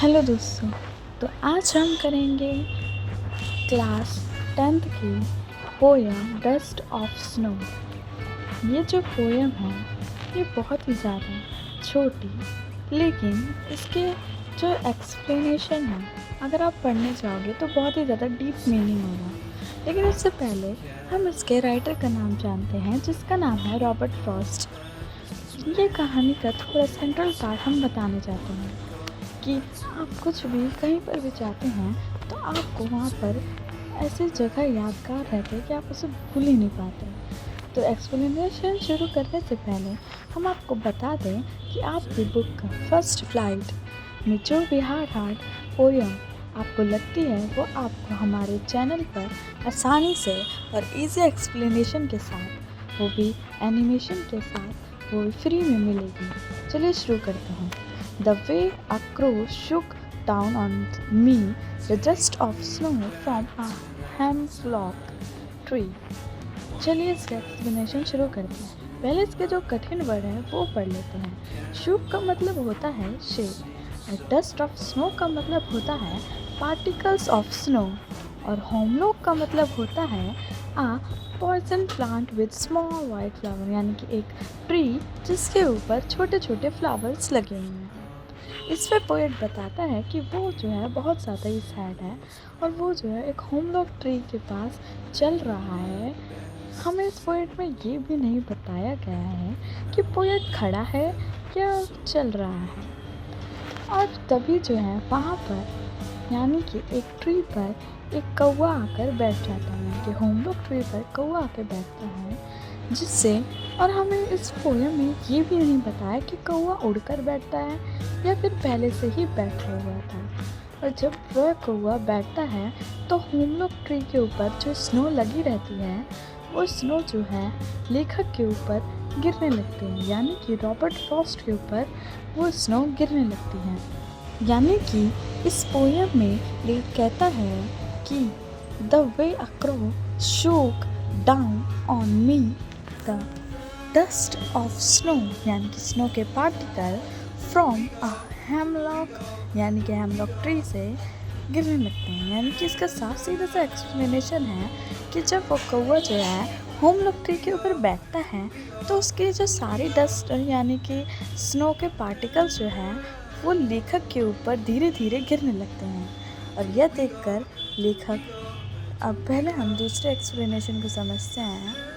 Hello दोस्तों। तो आज हम करेंगे क्लास 10th की पोयम डस्ट ऑफ स्नो। ये जो पोयम है ये बहुत ही ज़्यादा छोटी, लेकिन इसके जो एक्सप्लेनेशन है अगर आप पढ़ने जाओगे तो बहुत ही ज़्यादा डीप मीनिंग होगा। लेकिन उससे पहले हम इसके राइटर का नाम जानते हैं, जिसका नाम है रॉबर्ट फ्रॉस्ट। ये कहानी का थोड़ा सेंट्रल पार्ट हम बताने चाहते हैं कि आप कुछ भी कहीं पर भी जाते हैं तो आपको वहाँ पर ऐसी जगह यादगार रहती है कि आप उसे भूल ही नहीं पाते। तो एक्सप्लेनेशन शुरू करने से पहले हम आपको बता दें कि आपकी बुक का फर्स्ट फ्लाइट में जो भी हार्ड पोयम आपको लगती है वो आपको हमारे चैनल पर आसानी से और इजी एक्सप्लेनेशन के साथ, वो भी एनिमेशन के साथ, वो भी फ्री में मिलेगी। चलिए शुरू करते हैं। The way a crow shook down on me the dust of snow from a hemlock tree। चलिए इसका एक्सप्लेनेशन शुरू करते हैं। पहले इसके जो कठिन वर्ड हैं वो पढ़ लेते हैं। शूक का मतलब होता है शेक, और डस्ट ऑफ स्नो का मतलब होता है पार्टिकल्स ऑफ स्नो, और होमलॉक का मतलब होता है a poison plant with small white flower, यानी कि एक ट्री जिसके ऊपर छोटे छोटे फ्लावर्स लगे हुए हैं। इसमें पोएट बताता है कि वो जो है बहुत ज़्यादा ही सैड है और वो जो है एक होमलॉक ट्री के पास चल रहा है। हमें इस पोएट में ये भी नहीं बताया गया है कि पोएट खड़ा है या चल रहा है। और तभी जो है वहाँ पर, यानी कि एक ट्री पर एक कौवा आकर बैठ जाता है, कि होमलॉक ट्री पर कौवा आकर बैठता है, जिससे, और हमें इस पोयम में ये भी नहीं बताया कि कौवा उड़कर बैठता है या फिर पहले से ही बैठा हुआ था। और जब वह कौवा बैठता है तो होमलॉक ट्री के ऊपर जो स्नो लगी रहती है वो स्नो जो है लेखक के ऊपर गिरने लगती है, यानी कि रॉबर्ट फ्रॉस्ट के ऊपर वो स्नो गिरने लगती है। यानी कि इस पोयम में लेखक कहता है कि द वे अ क्रो शोक down on me the dust of snow, यानी कि स्नो के पार्टिकल फ्रॉम अ हेमलॉक, यानी कि हेमलॉक ट्री से गिरने लगते हैं। यानी कि इसका साफ सीधा सा एक्सप्लेनेशन है कि जब वो कौवा जो है होमलॉक ट्री के ऊपर बैठता है तो उसके जो सारे डस्ट यानी कि स्नो के पार्टिकल्स जो है वो लेखक के ऊपर धीरे धीरे गिरने लगते हैं। और यह देखकर लेखक, अब पहले हम दूसरे एक्सप्लेनेशन को समझते हैं।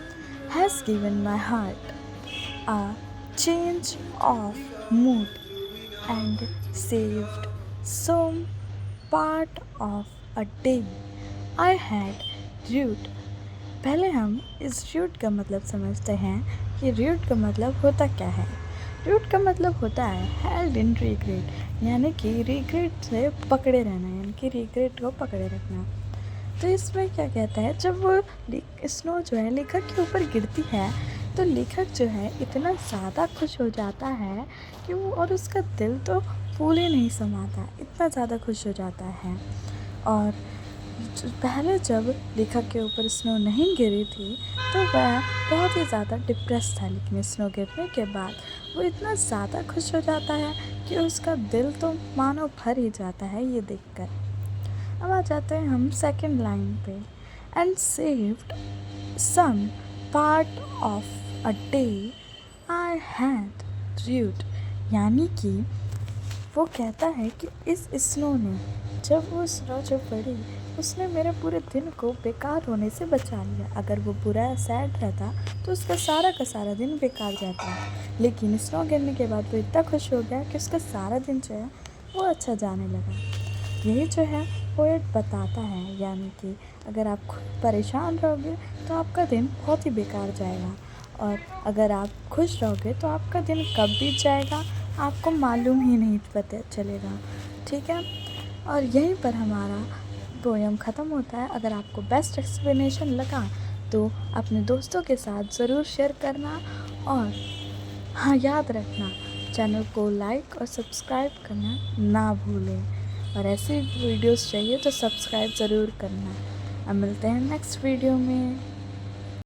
Has given my heart a change of mood and saved some part of a day I had rude। पहले हम इस रूट का मतलब समझते हैं कि रूट का मतलब होता क्या है। रूट का मतलब होता है हेल्ड इन रिग्रेट, यानी कि रिग्रेट से पकड़े रहना, यानी कि रिग्रेट को पकड़े रखना। तो इसमें क्या कहता है, जब वो स्नो जो है लेखक के ऊपर गिरती है तो लेखक जो है इतना ज़्यादा खुश हो जाता है कि वो, और उसका दिल तो फूल ही नहीं समाता, इतना ज़्यादा खुश हो जाता है। और पहले जब लेखक के ऊपर स्नो नहीं गिरी थी तो वह बहुत ही ज़्यादा डिप्रेस था, लेकिन स्नो गिरने के बाद वो इतना ज़्यादा खुश हो जाता है कि उसका दिल तो मानो भर ही जाता है ये देखकर। अब आ जाते हैं हम सेकंड लाइन पे। And saved some part of a day I had root, यानी कि वो कहता है कि इस स्नो ने, जब वो स्नो जो पड़ी उसने मेरे पूरे दिन को बेकार होने से बचा लिया। अगर वो बुरा सैड रहता तो उसका सारा दिन बेकार जाता, लेकिन स्नो गिरने के बाद वो इतना खुश हो गया कि उसका सारा दिन जो है वो अच्छा जाने लगा। यही जो है पोएट बताता है, यानी कि अगर आप खुद परेशान रहोगे तो आपका दिन बहुत ही बेकार जाएगा, और अगर आप खुश रहोगे तो आपका दिन कब बीत जाएगा आपको मालूम ही नहीं पता चलेगा। ठीक है, और यहीं पर हमारा पोयम ख़त्म होता है। अगर आपको बेस्ट एक्सप्लेनेशन लगा तो अपने दोस्तों के साथ ज़रूर शेयर करना, और हाँ, याद रखना चैनल को लाइक और सब्सक्राइब करना ना भूलें। और ऐसी वीडियोस चाहिए तो सब्सक्राइब ज़रूर करना। अब मिलते हैं नेक्स्ट वीडियो में।